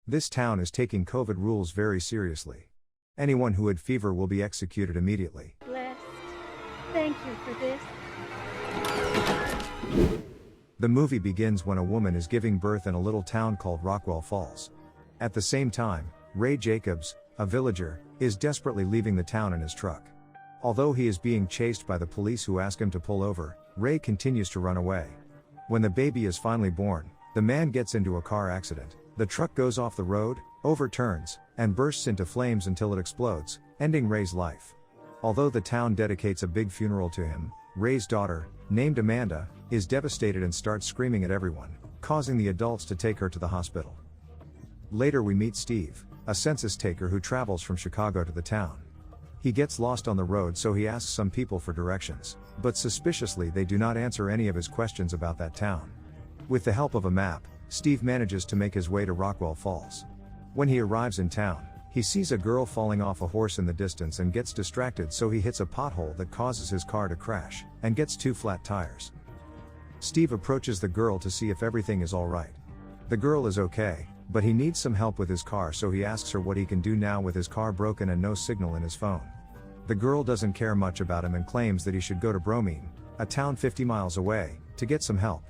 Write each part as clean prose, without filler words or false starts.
This town is taking COVID rules very seriously. Anyone who had fever will be executed immediately. Blessed. Thank you for this. The movie begins when a woman is giving birth in a little town called Rockwell Falls. At the same time, Ray Jacobs, a villager, is desperately leaving the town in his truck. Although he is being chased by the police who ask him to pull over, Ray continues to run away. When the baby is finally born, the man gets into a car accident. The truck goes off the road, overturns, and bursts into flames until it explodes, ending Ray's life. Although the town dedicates a big funeral to him, Ray's daughter, named Amanda, is devastated and starts screaming at everyone, causing the adults to take her to the hospital. Later we meet Steve, a census taker who travels from Chicago to the town. He gets lost on the road, so he asks some people for directions, but suspiciously they do not answer any of his questions about that town. With the help of a map, Steve manages to make his way to Rockwell Falls. When he arrives in town, he sees a girl falling off a horse in the distance and gets distracted, so he hits a pothole that causes his car to crash, and gets 2 flat tires. Steve approaches the girl to see if everything is alright. The girl is okay, but he needs some help with his car, so he asks her what he can do now with his car broken and no signal in his phone. The girl doesn't care much about him and claims that he should go to Bromine, a town 50 miles away, to get some help.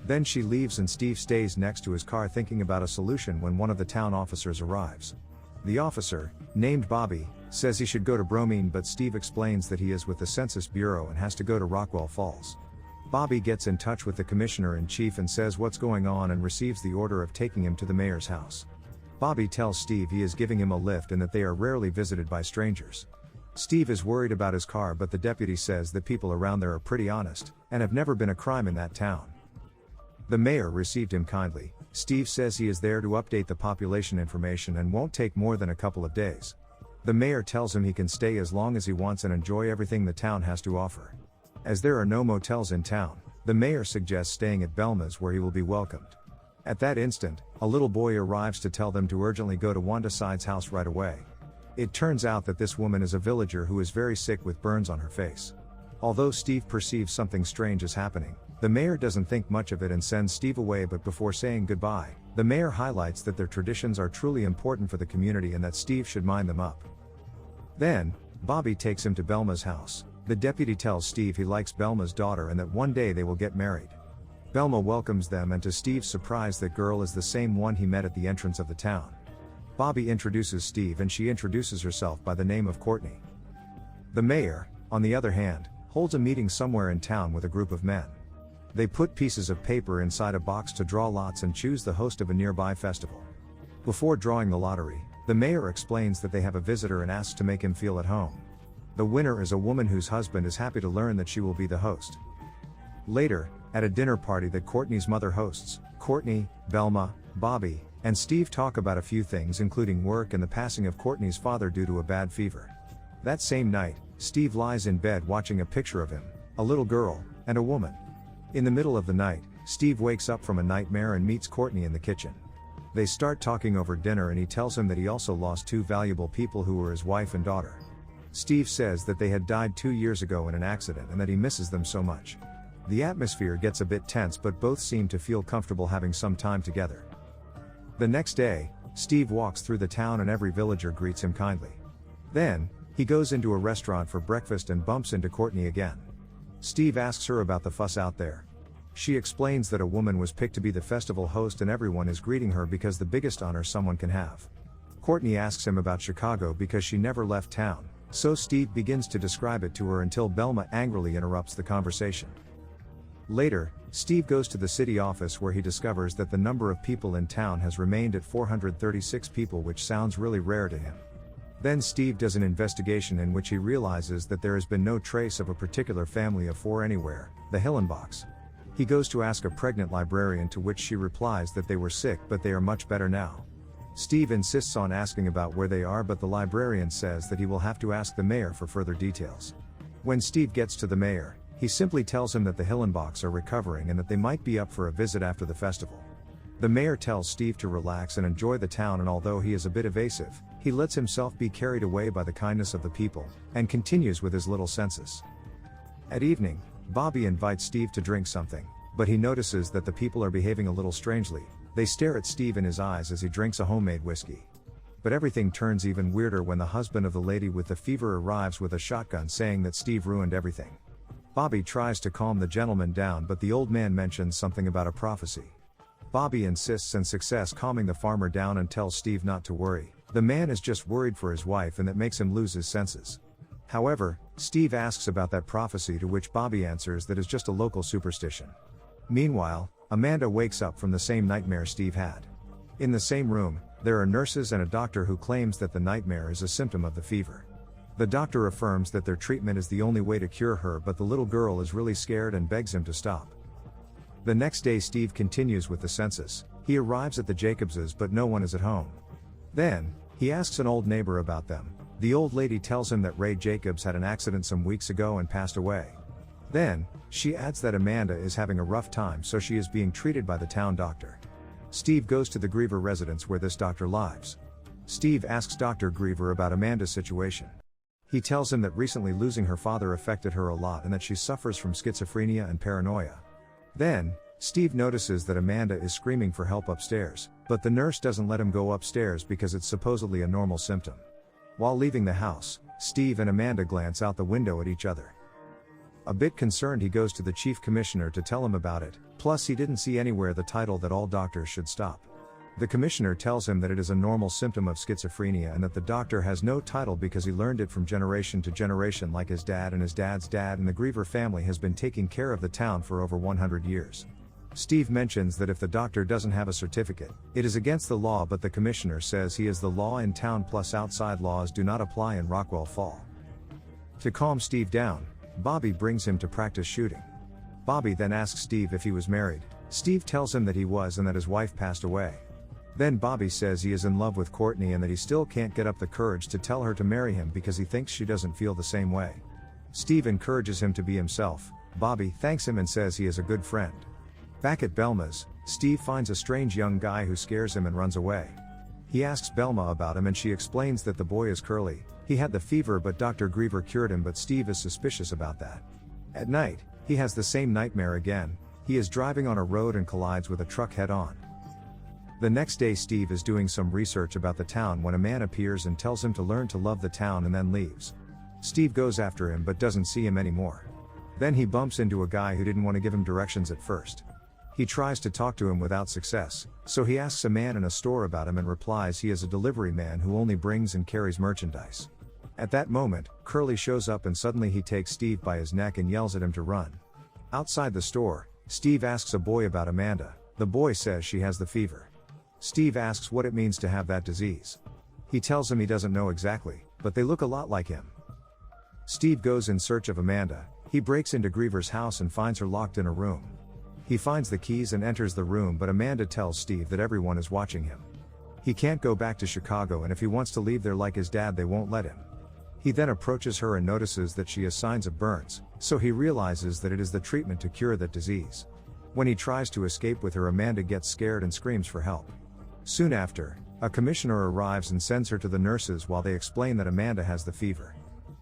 Then she leaves and Steve stays next to his car thinking about a solution when one of the town officers arrives. The officer, named Bobby, says he should go to Bromine, but Steve explains that he is with the Census Bureau and has to go to Rockwell Falls. Bobby gets in touch with the commissioner-in-chief and says what's going on and receives the order of taking him to the mayor's house. Bobby tells Steve he is giving him a lift and that they are rarely visited by strangers. Steve is worried about his car, but the deputy says that people around there are pretty honest, and have never been a crime in that town. The mayor received him kindly. Steve says he is there to update the population information and won't take more than a couple of days. The mayor tells him he can stay as long as he wants and enjoy everything the town has to offer. As there are no motels in town, the mayor suggests staying at Belma's, where he will be welcomed. At that instant, a little boy arrives to tell them to urgently go to Wanda Side's house right away. It turns out that this woman is a villager who is very sick with burns on her face. Although Steve perceives something strange is happening, the mayor doesn't think much of it and sends Steve away, but before saying goodbye, the mayor highlights that their traditions are truly important for the community and that Steve should mind them up. Then, Bobby takes him to Belma's house. The deputy tells Steve he likes Belma's daughter and that one day they will get married. Belma welcomes them, and to Steve's surprise, that girl is the same one he met at the entrance of the town. Bobby introduces Steve and she introduces herself by the name of Courtney. The mayor, on the other hand, holds a meeting somewhere in town with a group of men. They put pieces of paper inside a box to draw lots and choose the host of a nearby festival. Before drawing the lottery, the mayor explains that they have a visitor and asks to make him feel at home. The winner is a woman whose husband is happy to learn that she will be the host. Later, at a dinner party that Courtney's mother hosts, Courtney, Belma, Bobby, and Steve talk about a few things, including work and the passing of Courtney's father due to a bad fever. That same night, Steve lies in bed watching a picture of him, a little girl, and a woman. In the middle of the night, Steve wakes up from a nightmare and meets Courtney in the kitchen. They start talking over dinner and he tells him that he also lost 2 valuable people who were his wife and daughter. Steve says that they had died 2 years ago in an accident and that he misses them so much. The atmosphere gets a bit tense, but both seem to feel comfortable having some time together. The next day, Steve walks through the town and every villager greets him kindly. Then, he goes into a restaurant for breakfast and bumps into Courtney again. Steve asks her about the fuss out there. She explains that a woman was picked to be the festival host and everyone is greeting her because the biggest honor someone can have. Courtney asks him about Chicago because she never left town, so Steve begins to describe it to her until Belma angrily interrupts the conversation. Later, Steve goes to the city office where he discovers that the number of people in town has remained at 436 people, which sounds really rare to him. Then Steve does an investigation in which he realizes that there has been no trace of a particular family of 4 anywhere, the Hillenbachs. He goes to ask a pregnant librarian, to which she replies that they were sick but they are much better now. Steve insists on asking about where they are, but the librarian says that he will have to ask the mayor for further details. When Steve gets to the mayor, he simply tells him that the Hillenbachs are recovering and that they might be up for a visit after the festival. The mayor tells Steve to relax and enjoy the town, and although he is a bit evasive, he lets himself be carried away by the kindness of the people, and continues with his little census. At evening, Bobby invites Steve to drink something, but he notices that the people are behaving a little strangely. They stare at Steve in his eyes as he drinks a homemade whiskey. But everything turns even weirder when the husband of the lady with the fever arrives with a shotgun saying that Steve ruined everything. Bobby tries to calm the gentleman down, but the old man mentions something about a prophecy. Bobby insists on success calming the farmer down and tells Steve not to worry. The man is just worried for his wife and that makes him lose his senses. However, Steve asks about that prophecy, to which Bobby answers that is just a local superstition. Meanwhile, Amanda wakes up from the same nightmare Steve had. In the same room, there are nurses and a doctor who claims that the nightmare is a symptom of the fever. The doctor affirms that their treatment is the only way to cure her, but the little girl is really scared and begs him to stop. The next day Steve continues with the census. He arrives at the Jacobses but no one is at home. Then, he asks an old neighbor about them. The old lady tells him that Ray Jacobs had an accident some weeks ago and passed away. Then, she adds that Amanda is having a rough time, so she is being treated by the town doctor. Steve goes to the Griever residence where this doctor lives. Steve asks Dr. Griever about Amanda's situation. He tells him that recently losing her father affected her a lot and that she suffers from schizophrenia and paranoia. Then, Steve notices that Amanda is screaming for help upstairs, but the nurse doesn't let him go upstairs because it's supposedly a normal symptom. While leaving the house, Steve and Amanda glance out the window at each other. A bit concerned, he goes to the chief commissioner to tell him about it, plus he didn't see anywhere the title that all doctors should stop. The commissioner tells him that it is a normal symptom of schizophrenia and that the doctor has no title because he learned it from generation to generation like his dad and his dad's dad, and the Griever family has been taking care of the town for over 100 years. Steve mentions that if the doctor doesn't have a certificate, it is against the law, but the commissioner says he is the law in town, plus outside laws do not apply in Rockwell Falls. To calm Steve down, Bobby brings him to practice shooting. Bobby then asks Steve if he was married. Steve tells him that he was and that his wife passed away. Then Bobby says he is in love with Courtney and that he still can't get up the courage to tell her to marry him because he thinks she doesn't feel the same way. Steve encourages him to be himself. Bobby thanks him and says he is a good friend. Back at Belma's, Steve finds a strange young guy who scares him and runs away. He asks Belma about him and she explains that the boy is Curly. He had the fever but Dr. Griever cured him, but Steve is suspicious about that. At night, he has the same nightmare again. He is driving on a road and collides with a truck head-on. The next day Steve is doing some research about the town when a man appears and tells him to learn to love the town and then leaves. Steve goes after him but doesn't see him anymore. Then he bumps into a guy who didn't want to give him directions at first. He tries to talk to him without success, so he asks a man in a store about him and replies he is a delivery man who only brings and carries merchandise. At that moment, Curly shows up and suddenly he takes Steve by his neck and yells at him to run. Outside the store, Steve asks a boy about Amanda. The boy says she has the fever. Steve asks what it means to have that disease. He tells him he doesn't know exactly, but they look a lot like him. Steve goes in search of Amanda. He breaks into Griever's house and finds her locked in a room. He finds the keys and enters the room, but Amanda tells Steve that everyone is watching him. He can't go back to Chicago, and if he wants to leave there like his dad, they won't let him. He then approaches her and notices that she has signs of burns, so he realizes that it is the treatment to cure that disease. When he tries to escape with her, Amanda gets scared and screams for help. Soon after, a commissioner arrives and sends her to the nurses while they explain that Amanda has the fever.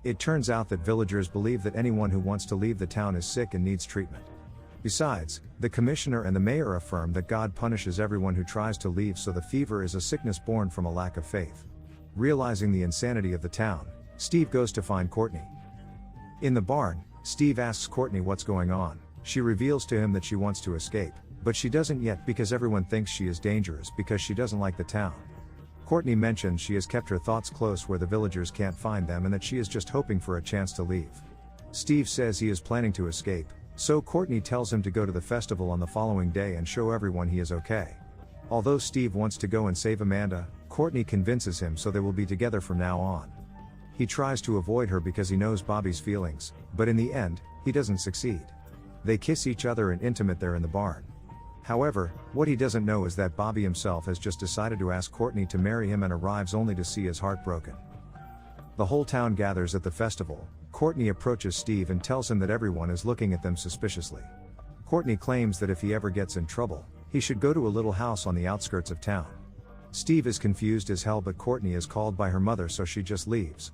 It turns out that villagers believe that anyone who wants to leave the town is sick and needs treatment. Besides, the commissioner and the mayor affirm that God punishes everyone who tries to leave, so the fever is a sickness born from a lack of faith. Realizing the insanity of the town, Steve goes to find Courtney. In the barn, Steve asks Courtney what's going on. She reveals to him that she wants to escape, but she doesn't yet because everyone thinks she is dangerous because she doesn't like the town. Courtney mentions she has kept her thoughts close where the villagers can't find them and that she is just hoping for a chance to leave. Steve says he is planning to escape, so Courtney tells him to go to the festival on the following day and show everyone he is okay. Although Steve wants to go and save Amanda, Courtney convinces him so they will be together from now on. He tries to avoid her because he knows Bobby's feelings, but in the end, he doesn't succeed. They kiss each other and intimate there in the barn. However, what he doesn't know is that Bobby himself has just decided to ask Courtney to marry him and arrives only to see his heart broken. The whole town gathers at the festival. Courtney approaches Steve and tells him that everyone is looking at them suspiciously. Courtney claims that if he ever gets in trouble, he should go to a little house on the outskirts of town. Steve is confused as hell, but Courtney is called by her mother, so she just leaves.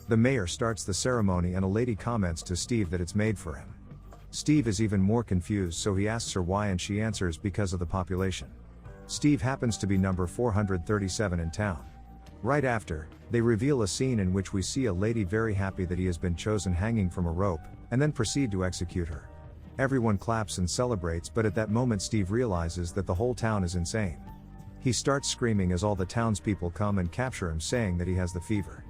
The mayor starts the ceremony and a lady comments to Steve that it's made for him. Steve is even more confused, so he asks her why and she answers because of the population. Steve happens to be number 437 in town. Right after, they reveal a scene in which we see a lady very happy that he has been chosen hanging from a rope, and then proceed to execute her. Everyone claps and celebrates, but at that moment Steve realizes that the whole town is insane. He starts screaming as all the townspeople come and capture him, saying that he has the fever.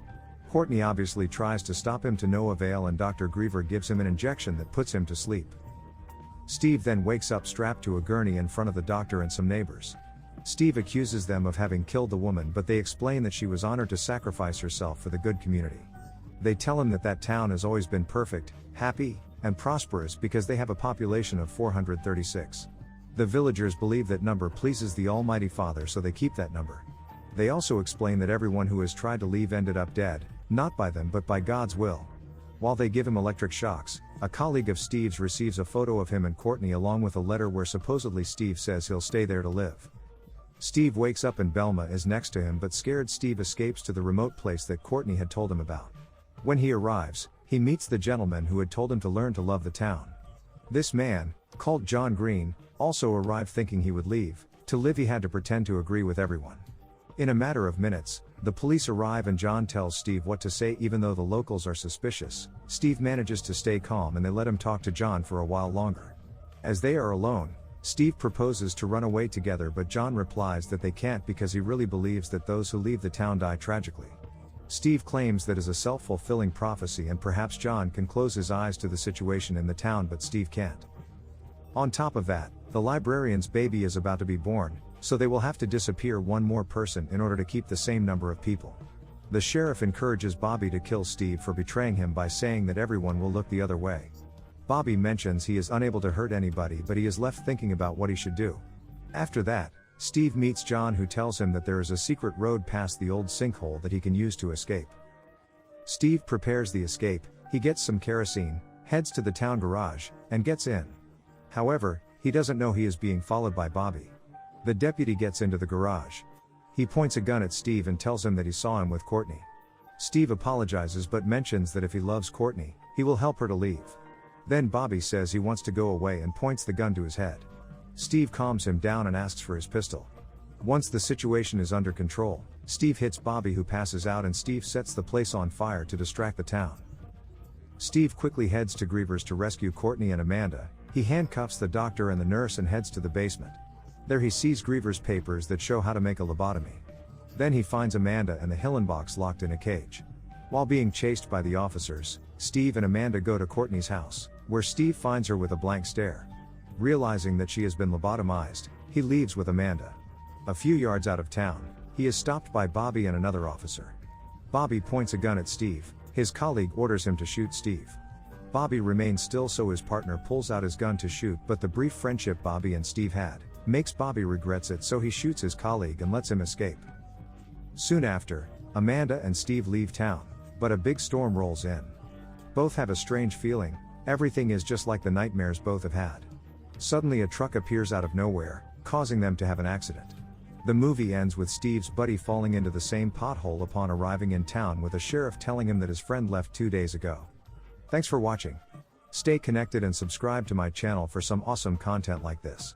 Courtney obviously tries to stop him to no avail, and Dr. Griever gives him an injection that puts him to sleep. Steve then wakes up strapped to a gurney in front of the doctor and some neighbors. Steve accuses them of having killed the woman, but they explain that she was honored to sacrifice herself for the good community. They tell him that that town has always been perfect, happy, and prosperous because they have a population of 436. The villagers believe that number pleases the Almighty Father, so they keep that number. They also explain that everyone who has tried to leave ended up dead, not by them but by God's will. While they give him electric shocks, a colleague of Steve's receives a photo of him and Courtney along with a letter where supposedly Steve says he'll stay there to live. Steve wakes up and Belma is next to him, but scared Steve escapes to the remote place that Courtney had told him about. When he arrives, he meets the gentleman who had told him to learn to love the town. This man, called John Green, also arrived thinking he would leave. To live he had to pretend to agree with everyone. In a matter of minutes, the police arrive and John tells Steve what to say. Even though the locals are suspicious, Steve manages to stay calm and they let him talk to John for a while longer. As they are alone, Steve proposes to run away together, but John replies that they can't because he really believes that those who leave the town die tragically. Steve claims that is a self-fulfilling prophecy and perhaps John can close his eyes to the situation in the town, but Steve can't. On top of that, the librarian's baby is about to be born, so they will have to disappear one more person in order to keep the same number of people. The sheriff encourages Bobby to kill Steve for betraying him by saying that everyone will look the other way. Bobby mentions he is unable to hurt anybody, but he is left thinking about what he should do. After that, Steve meets John, who tells him that there is a secret road past the old sinkhole that he can use to escape. Steve prepares the escape, he gets some kerosene, heads to the town garage, and gets in. However, he doesn't know he is being followed by Bobby. The deputy gets into the garage. He points a gun at Steve and tells him that he saw him with Courtney. Steve apologizes but mentions that if he loves Courtney, he will help her to leave. Then Bobby says he wants to go away and points the gun to his head. Steve calms him down and asks for his pistol. Once the situation is under control, Steve hits Bobby, who passes out, and Steve sets the place on fire to distract the town. Steve quickly heads to Griever's to rescue Courtney and Amanda. He handcuffs the doctor and the nurse and heads to the basement. There he sees Griever's papers that show how to make a lobotomy. Then he finds Amanda and the Hillenbachs locked in a cage. While being chased by the officers, Steve and Amanda go to Courtney's house, where Steve finds her with a blank stare. Realizing that she has been lobotomized, he leaves with Amanda. A few yards out of town, he is stopped by Bobby and another officer. Bobby points a gun at Steve. His colleague orders him to shoot Steve. Bobby remains still, so his partner pulls out his gun to shoot, but the brief friendship Bobby and Steve had makes Bobby regrets it, so he shoots his colleague and lets him escape. Soon after, Amanda and Steve leave town, but a big storm rolls in. Both have a strange feeling. Everything is just like the nightmares both have had. Suddenly a truck appears out of nowhere, causing them to have an accident. The movie ends with Steve's buddy falling into the same pothole upon arriving in town, with a sheriff telling him that his friend left 2 days ago. Thanks for watching. Stay connected and subscribe to my channel for some awesome content like this.